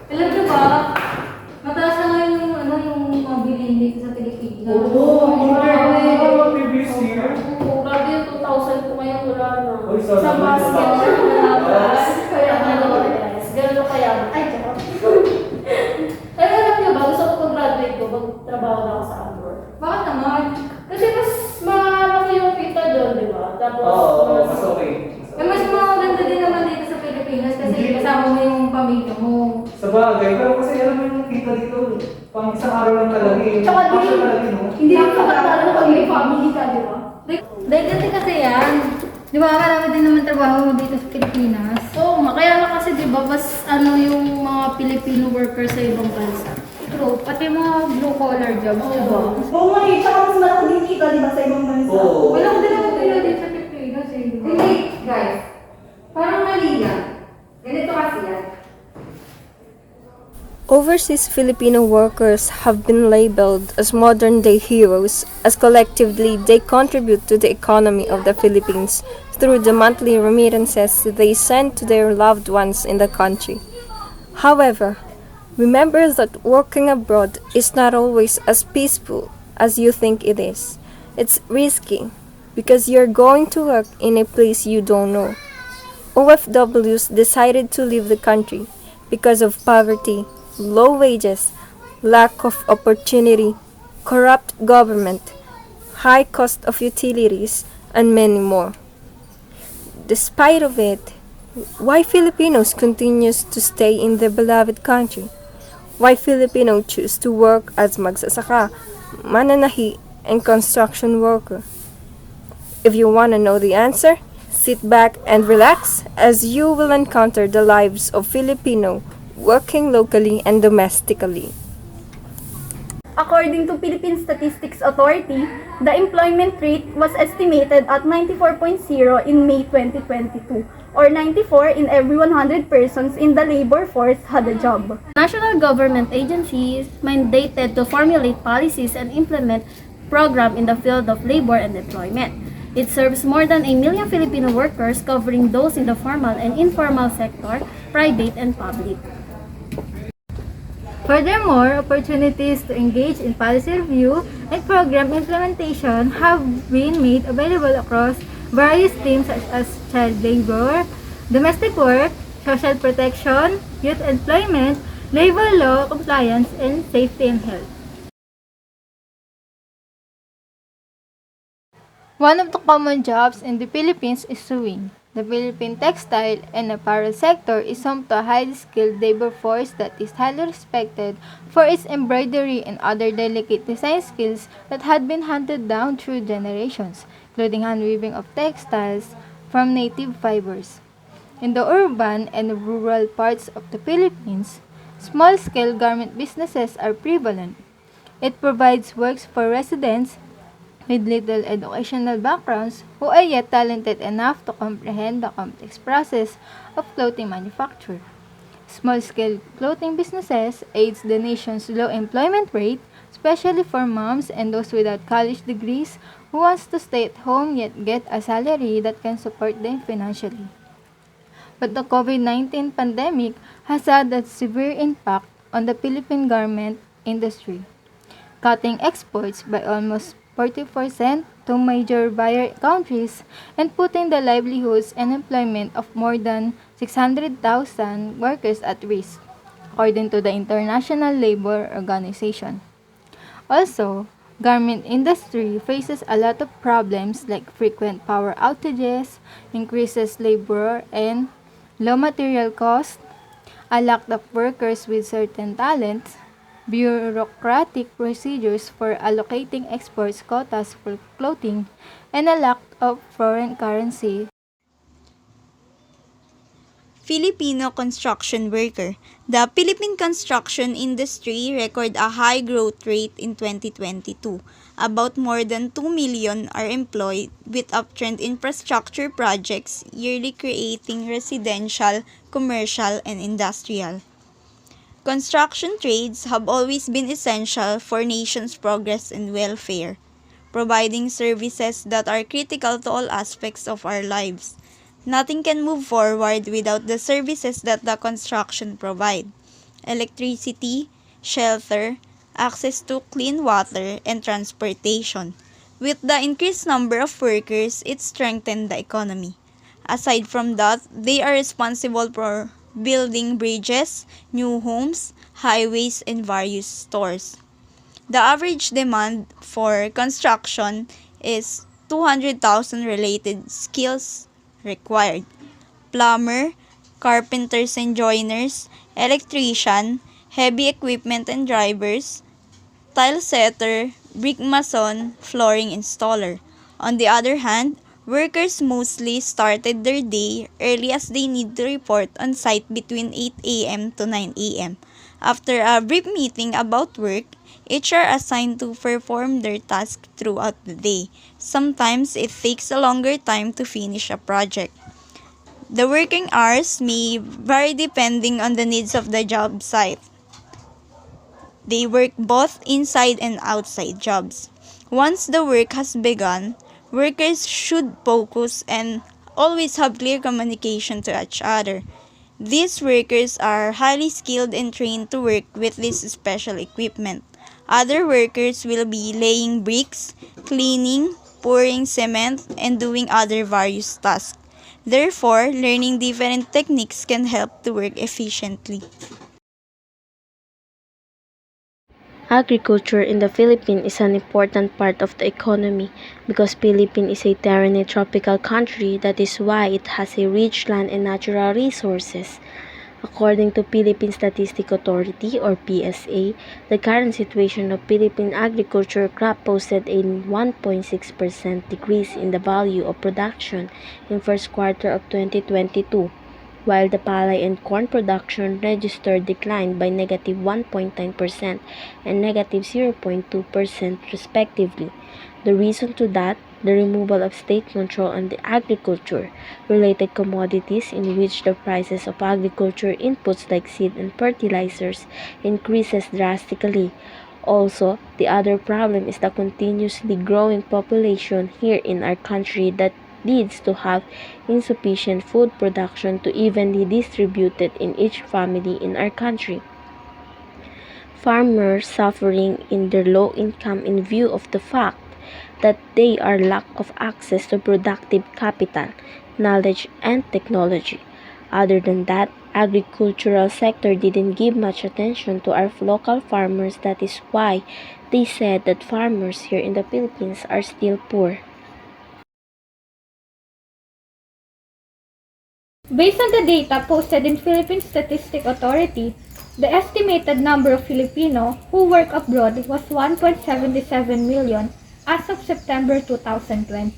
Alam niyo ba, mataas na ngayon yung, yung mga bilhin dito sa Pilipinas. Previous year. Oo, grabe yung 2,000 ko ngayon wala na. Uy, Sa basket na nalabas. Kaya guys, ganun kaya. Ay, charot. Pero alam niyo ba, gusto ko pag-graduate ko, magtrabaho na ako sa abroad. Bakit naman? Kasi mas malaki yung kita doon, di ba? Tapos, Mas okay. Mas maganda din naman dito sa Pilipinas kasi kasama mo yung pamilya mo. Sa bagay, pero kasi alam mo yung kita dito, pang isang araw lang talaga eh. Tsaka Actual talaga, no? hindi rin kapatalo na pag may family ka, di ba? Dahil dati kasi yan, di ba marami din naman trabaho dito sa Pilipinas. Oo, kaya na kasi di ba, mas yung mga Filipino workers sa ibang bansa. True, pati mga blue collar jobs, di ba? Oo nga eh, tsaka mas malaki din kita, di ba, sa ibang bansa? Oo. Walang din naman pila dito sa Pilipinas eh. Hindi, guys. Parang mali yan. Ganito kasi yan. Overseas Filipino workers have been labeled as modern-day heroes, as collectively they contribute to the economy of the Philippines through the monthly remittances they send to their loved ones in the country. However, remember that working abroad is not always as peaceful as you think it is. It's risky because you're going to work in a place you don't know. OFWs decided to leave the country because of poverty, low wages, lack of opportunity, corrupt government, high cost of utilities, and many more. Despite of it, why Filipinos continues to stay in their beloved country? Why Filipino choose to work as magsasaka, mananahi, and construction worker? If you want to know the answer, sit back and relax as you will encounter the lives of Filipino working locally and domestically. According to Philippine Statistics Authority, the employment rate was estimated at 94.0 in May 2022, or 94 in every 100 persons in the labor force had a job. National government agencies mandated to formulate policies and implement programs in the field of labor and employment. It serves more than 1 million Filipino workers, covering those in the formal and informal sector, private and public. Furthermore, opportunities to engage in policy review and program implementation have been made available across various themes such as child labor, domestic work, social protection, youth employment, labor law compliance, and safety and health. One of the common jobs in the Philippines is sewing. The Philippine textile and apparel sector is home to a highly skilled labor force that is highly respected for its embroidery and other delicate design skills that had been handed down through generations, including hand weaving of textiles from native fibers. In the urban and rural parts of the Philippines, small-scale garment businesses are prevalent. It provides works for residents with little educational backgrounds who are yet talented enough to comprehend the complex process of clothing manufacture. Small-scale clothing businesses aids the nation's low employment rate, especially for moms and those without college degrees who wants to stay at home yet get a salary that can support them financially. But the COVID-19 pandemic has had a severe impact on the Philippine garment industry, cutting exports by almost 40% to major buyer countries and putting the livelihoods and employment of more than 600,000 workers at risk, according to the International Labor Organization. Also, garment industry faces a lot of problems like frequent power outages, increases labor and low material cost, a lack of workers with certain talents, bureaucratic procedures for allocating exports quotas for clothing, and a lack of foreign currency. Filipino construction worker. The Philippine construction industry recorded a high growth rate in 2022. About more than 2 million are employed with uptrend infrastructure projects yearly creating residential, commercial, and industrial. Construction trades have always been essential for nation's progress and welfare, providing services that are critical to all aspects of our lives. Nothing can move forward without the services that the construction provide. electricity, shelter, access to clean water, and transportation. With the increased number of workers, it strengthened the economy. Aside from that, they are responsible for building bridges, new homes, highways, and various stores. The average demand for construction is 200,000 related skills required. Plumber, carpenters and joiners, electrician, heavy equipment and drivers, tile setter, brick mason, flooring installer. On the other hand, workers mostly started their day early as they need to report on site between 8 a.m. to 9 a.m. After a brief meeting about work, each are assigned to perform their task throughout the day. Sometimes it takes a longer time to finish a project. The working hours may vary depending on the needs of the job site. They work both inside and outside jobs. Once the work has begun, workers should focus and always have clear communication to each other. These workers are highly skilled and trained to work with this special equipment. Other workers will be laying bricks, cleaning, pouring cement, and doing other various tasks. Therefore, learning different techniques can help to work efficiently. Agriculture in the Philippines is an important part of the economy because Philippines is a terrain tropical country. That is why it has a rich land and natural resources. According to Philippine Statistic Authority or PSA, the current situation of Philippine agriculture crop posted a 1.6% decrease in the value of production in first quarter of 2022, while the palay and corn production registered decline by negative 1.9% and negative 0.2% respectively. The reason to that, the removal of state control on the agriculture-related commodities in which the prices of agriculture inputs like seed and fertilizers increases drastically. Also, the other problem is the continuously growing population here in our country that leads to have insufficient food production to evenly distributed in each family in our country. Farmers suffering in their low income in view of the fact that they are lack of access to productive capital, knowledge and technology. Other than that, agricultural sector didn't give much attention to our local farmers. That is why they said that farmers here in the Philippines are still poor. Based on the data posted in Philippine Statistic Authority, the estimated number of Filipino who work abroad was 1.77 million as of September 2020.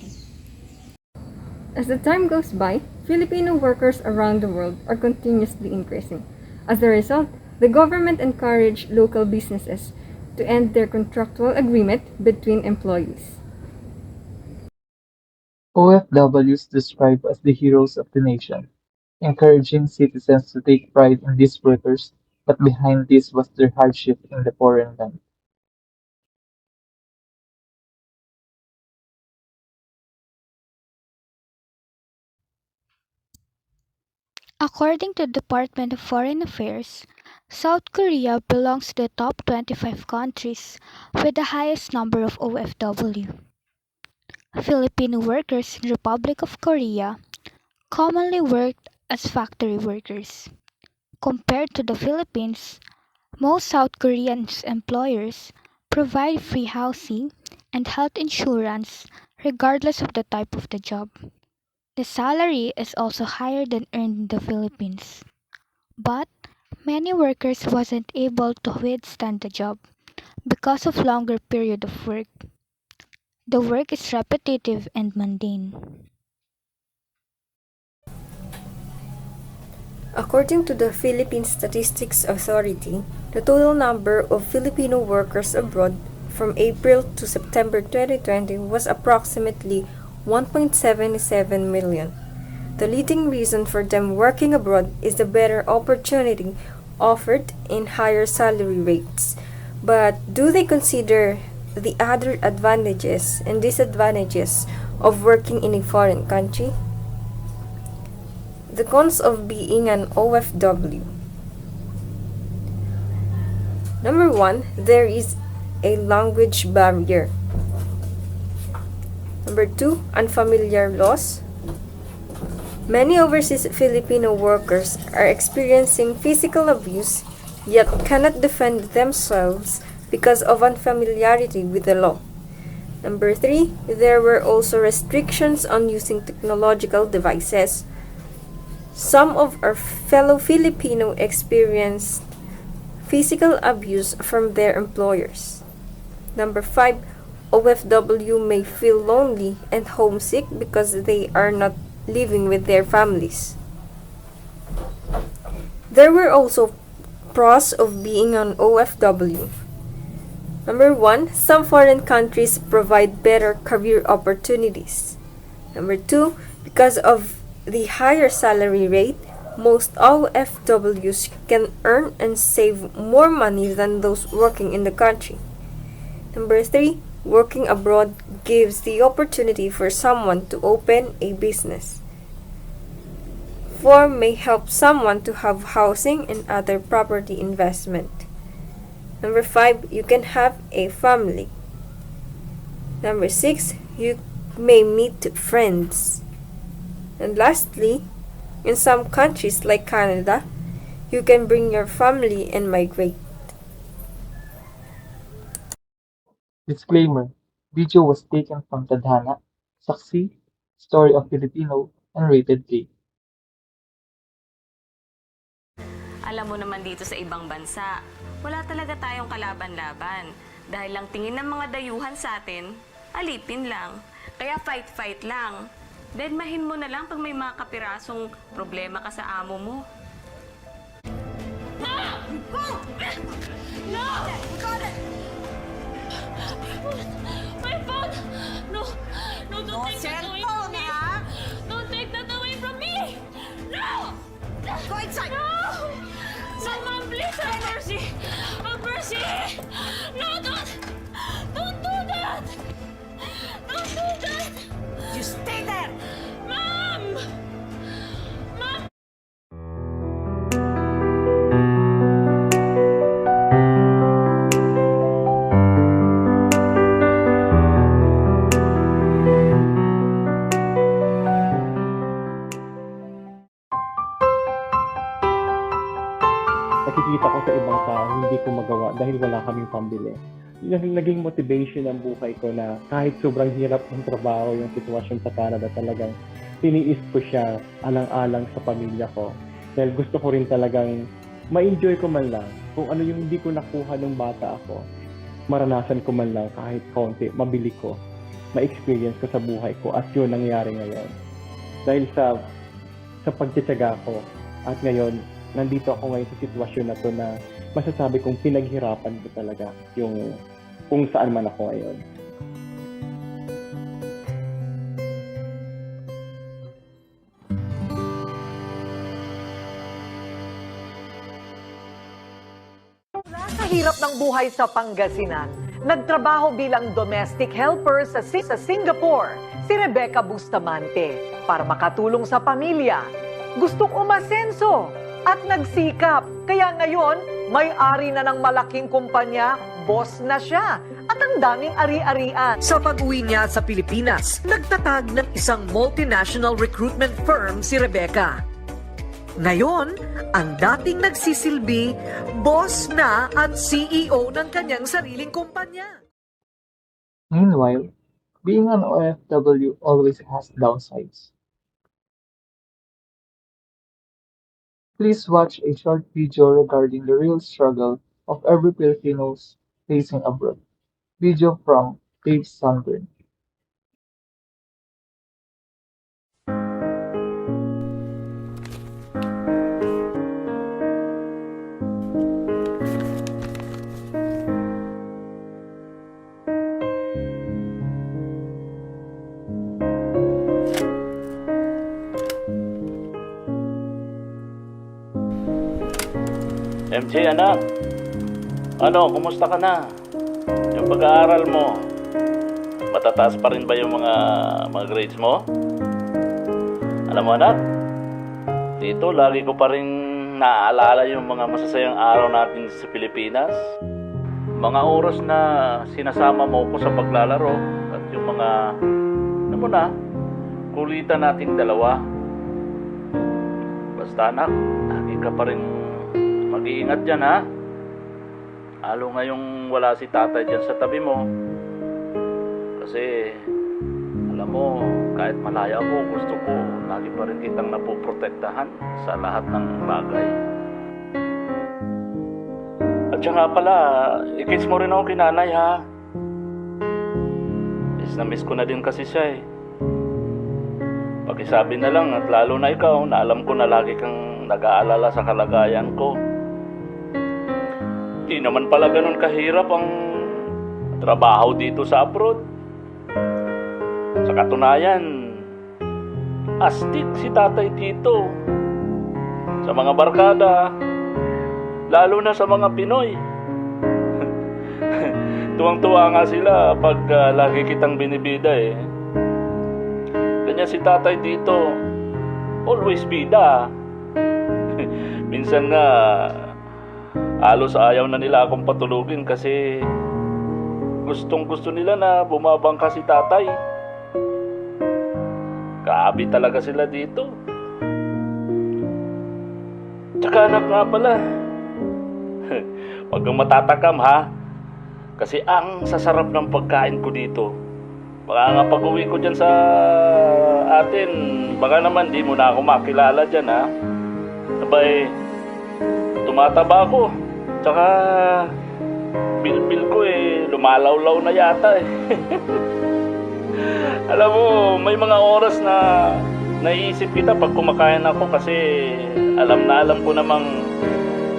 As the time goes by, Filipino workers around the world are continuously increasing. As a result, the government encouraged local businesses to end their contractual agreement between employees. OFWs described as the heroes of the nation, encouraging citizens to take pride in these workers, but behind this was their hardship in the foreign land. According to the Department of Foreign Affairs, South Korea belongs to the top 25 countries with the highest number of OFW. Filipino workers in Republic of Korea commonly worked as factory workers. Compared to the Philippines, most South Korean employers provide free housing and health insurance regardless of the type of the job. The salary is also higher than earned in the Philippines. But many workers wasn't able to withstand the job because of longer period of work. The work is repetitive and mundane. According to the Philippine Statistics Authority, the total number of Filipino workers abroad from April to September 2020 was approximately 1.77 million. The leading reason for them working abroad is the better opportunity offered in higher salary rates. But do they consider the other advantages and disadvantages of working in a foreign country? The cons of being an OFW. Number one, there is a language barrier. Number two, unfamiliar laws. Many overseas Filipino workers are experiencing physical abuse yet cannot defend themselves because of unfamiliarity with the law. Number three, there were also restrictions on using technological devices. Some of our fellow Filipino experienced physical abuse from their employers. Number five, OFW may feel lonely and homesick because they are not living with their families. There were also pros of being an OFW. Number one, some foreign countries provide better career opportunities. Number two, because of the higher salary rate, most OFWs can earn and save more money than those working in the country. Number three, working abroad gives the opportunity for someone to open a business. 4 may help someone to have housing and other property investment. Number 5, you can have a family. Number 6, you may meet friends. And lastly, in some countries like Canada, you can bring your family and migrate. Disclaimer: Video was taken from Tadhana, Saksi, Story of Filipino, and Rated K. Alam mo naman dito sa ibang bansa, wala talaga tayong kalaban-laban. Dahil lang tingin ng mga dayuhan sa atin, alipin lang. Kaya fight-fight lang. Dedmahin mo na lang pag may mga kapirasong problema ka sa amo mo. No! No! My phone! No! No, don't take that away from me! Don't take that away from me! No! Go inside! No! No, Mom, please have mercy! Have mercy! No, don't do that! Don't do that! You stay there! Mom! Mom! Nakikita ko sa ibang tao, hindi ko magawa dahil wala kaming pambili. Naging motivation ng buhay ko na kahit sobrang hirap ng trabaho, yung sitwasyon sa Canada, talagang tiniis ko siya alang-alang sa pamilya ko. Dahil gusto ko rin talagang ma-enjoy ko man lang kung ano yung hindi ko nakuha nung bata ako. Maranasan ko man lang kahit konti, mabili ko, ma-experience ko sa buhay ko at yun nangyari ngayon. Dahil sa pagtitiyaga ko at ngayon, nandito ako ngayon sa sitwasyon na to na masasabi kong pinaghirapan ko talaga yung kung saan man ako ngayon. Sa hirap ng buhay sa Pangasinan, nagtrabaho bilang domestic helper sa Singapore si Rebecca Bustamante para makatulong sa pamilya. Gustong umasenso at nagsikap. Kaya ngayon, may-ari na ng malaking kumpanya, boss na siya, at ang daming ari-arian. Sa pag-uwi niya sa Pilipinas, nagtatag ng isang multinational recruitment firm si Rebecca. Ngayon, ang dating nagsisilbi, boss na at CEO ng kanyang sariling kumpanya. Meanwhile, being an OFW always has downsides. Please watch a short video regarding the real struggle of every Filipinos facing abroad. Video from Dave Sunburn. MJ, anak. Ano, kumusta ka na? Yung pag-aaral mo, matataas pa rin ba yung mga grades mo? Alam mo, anak, dito lagi ko pa rin naaalala yung mga masasayang araw natin sa Pilipinas. Mga oras na sinasama mo ko sa paglalaro at yung mga, ano mo na, kulitan nating dalawa. Basta anak, lagi ka pa rin mag-iingat dyan ha. Lalo ngayong wala si tatay dyan sa tabi mo. Kasi, alam mo, kahit malaya ako, gusto ko lagi pa rin kitang napoprotektahan sa lahat ng bagay. At saka pala, i-kiss mo rin ako kay nanay ha. Miss na miss ko na din kasi siya eh. Pakisabi na lang at lalo na ikaw na alam ko na lagi kang nag-aalala sa kalagayan ko. Di naman pala ganun kahirap ang trabaho dito sa abroad. Sa katunayan, astig si tatay dito. Sa mga barkada, lalo na sa mga Pinoy. Tuwang-tuwa nga sila pag lagi kitang binibida eh. Ganyan si tatay dito, always bida. Minsan nga, halos ayaw na nila akong patulugin kasi gustong-gusto nila na bumabangka si tatay. Kaabi talaga sila dito. Tsaka anak nga pala, huwag kang matatakam ha. Kasi ang sasarap ng pagkain ko dito. Baka nga pag-uwi ko dyan sa atin, baka naman di mo na ako makilala dyan ha. Sabay, tumataba ako. Tsaka, bil-bil ko eh, lumalawlaw na yata eh. Alam mo, may mga oras na naiisip kita pag kumakain ako kasi alam ko namang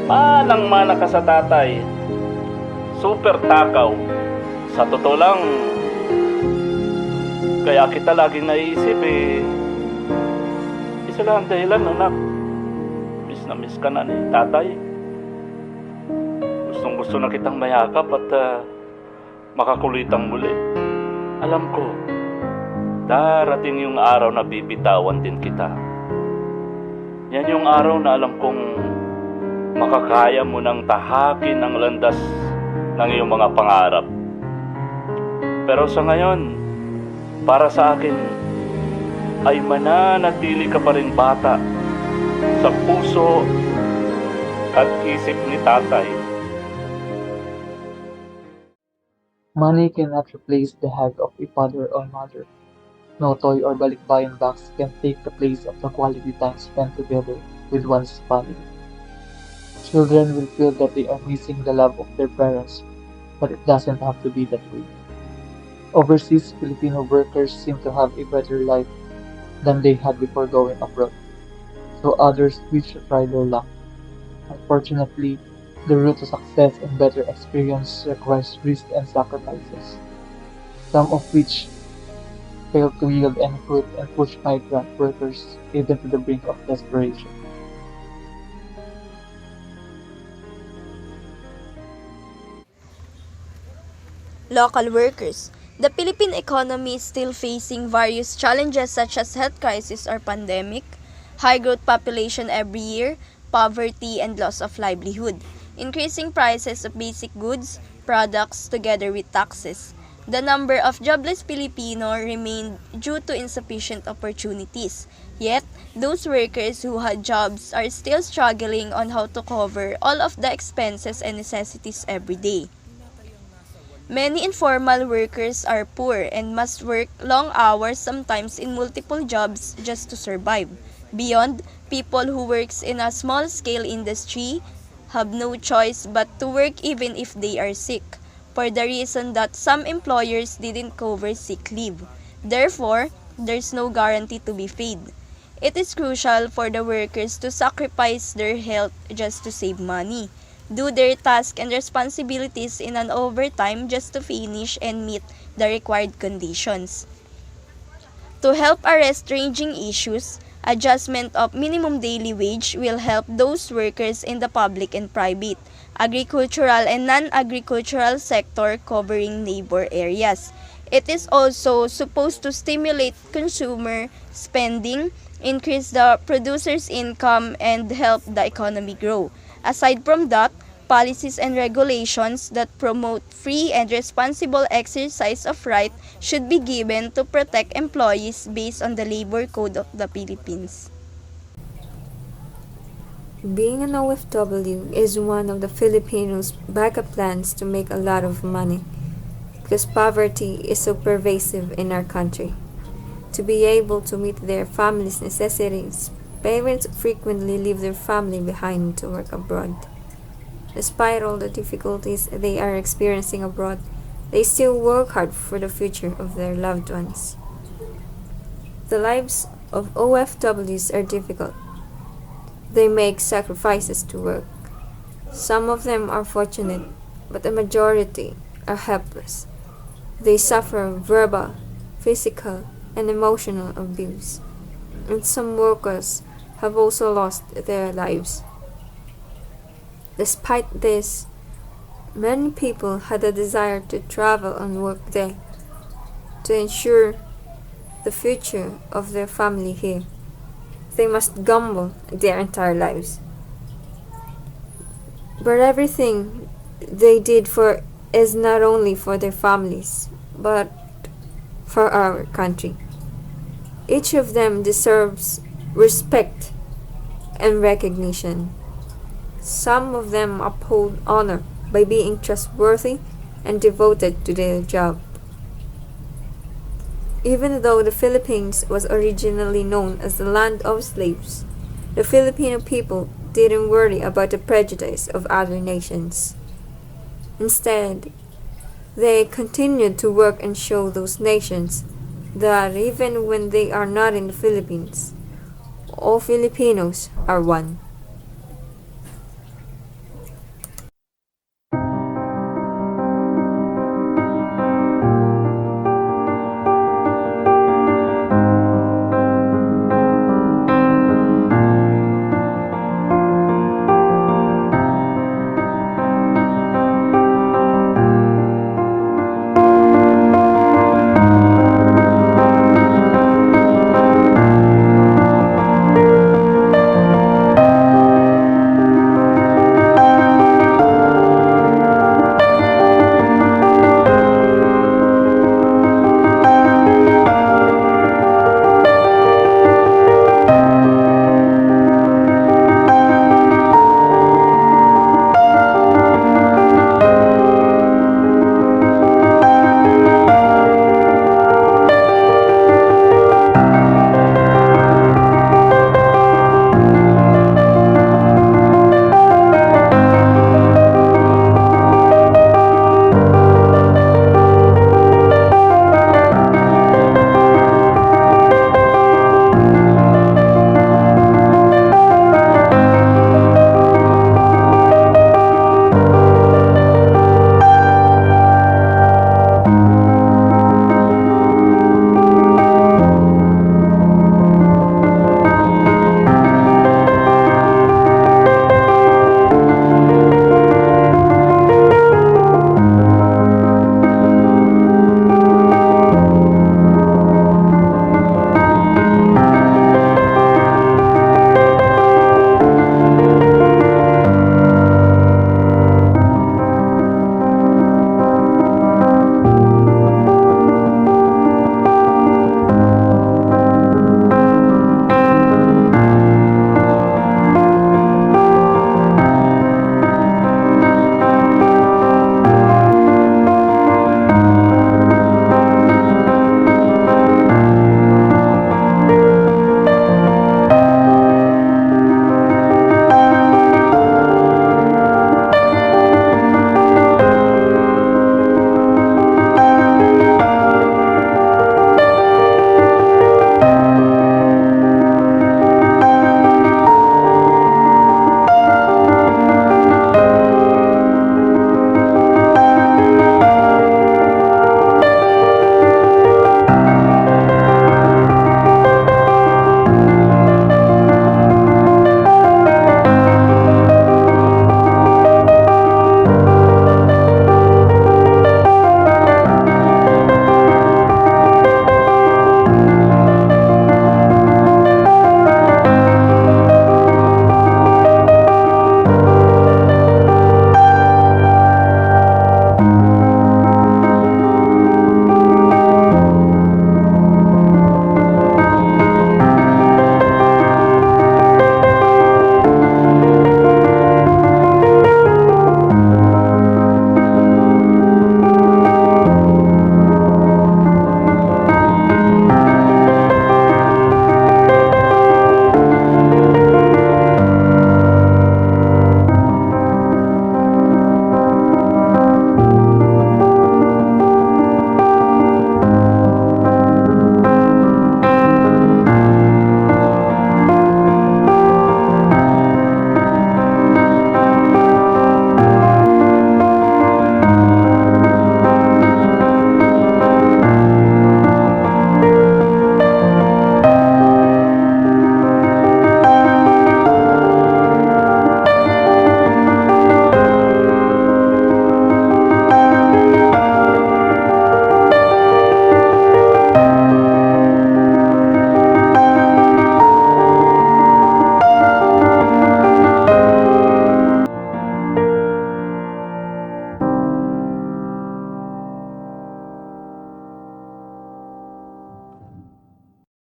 manang-mana ka sa tatay. Super takaw. Sa totoo lang, kaya kita laging naiisip eh. Isa lang ang dahilan, anak. Miss na miss ka na ni tatay. Gustong-gusto na kitang mayakap at makakulitang muli. Alam ko, darating yung araw na bibitawan din kita. Yan yung araw na alam kong makakaya mo ng tahakin ang landas ng iyong mga pangarap. Pero sa ngayon, para sa akin, ay mananatili ka pa rin bata sa puso at isip ni tatay. Money cannot replace the hug of a father or mother. No toy or balikbayan box can take the place of the quality time spent together with one's family. Children will feel that they are missing the love of their parents, but it doesn't have to be that way. Overseas Filipino workers seem to have a better life than they had before going abroad, so others wish to try their luck. Unfortunately, the route to success and better experience requires risk and sacrifices, some of which fail to yield any fruit and push migrant workers even to the brink of desperation. Local workers. The Philippine economy is still facing various challenges such as health crisis or pandemic, high growth population every year, poverty, and loss of livelihood, increasing prices of basic goods, products, together with taxes. The number of jobless Filipino remained due to insufficient opportunities. Yet, those workers who had jobs are still struggling on how to cover all of the expenses and necessities every day. Many informal workers are poor and must work long hours, sometimes in multiple jobs, just to survive. Beyond, people who works in a small-scale industry have no choice but to work even if they are sick, for the reason that some employers didn't cover sick leave. Therefore, there's no guarantee to be paid. It is crucial for the workers to sacrifice their health just to save money, do their tasks and responsibilities in an overtime just to finish and meet the required conditions. To help arrest ranging issues, adjustment of minimum daily wage will help those workers in the public and private, agricultural and non-agricultural sector covering neighbor areas. It is also supposed to stimulate consumer spending, increase the producer's income, and help the economy grow. Aside from that, policies and regulations that promote free and responsible exercise of right should be given to protect employees based on the Labor Code of the Philippines. Being an OFW is one of the Filipinos' backup plans to make a lot of money because poverty is so pervasive in our country. To be able to meet their family's necessities, parents frequently leave their family behind to work abroad. Despite all the difficulties they are experiencing abroad, they still work hard for the future of their loved ones. The lives of OFWs are difficult. They make sacrifices to work. Some of them are fortunate, but the majority are helpless. They suffer verbal, physical, and emotional abuse, and some workers have also lost their lives. Despite this, many people had a desire to travel and work there to ensure the future of their family here. They must gamble their entire lives. But everything they did for is not only for their families, but for our country. Each of them deserves respect and recognition. Some of them uphold honor by being trustworthy and devoted to their job. Even though the Philippines was originally known as the land of slaves, the Filipino people didn't worry about the prejudice of other nations. Instead, they continued to work and show those nations that even when they are not in the Philippines, all Filipinos are one.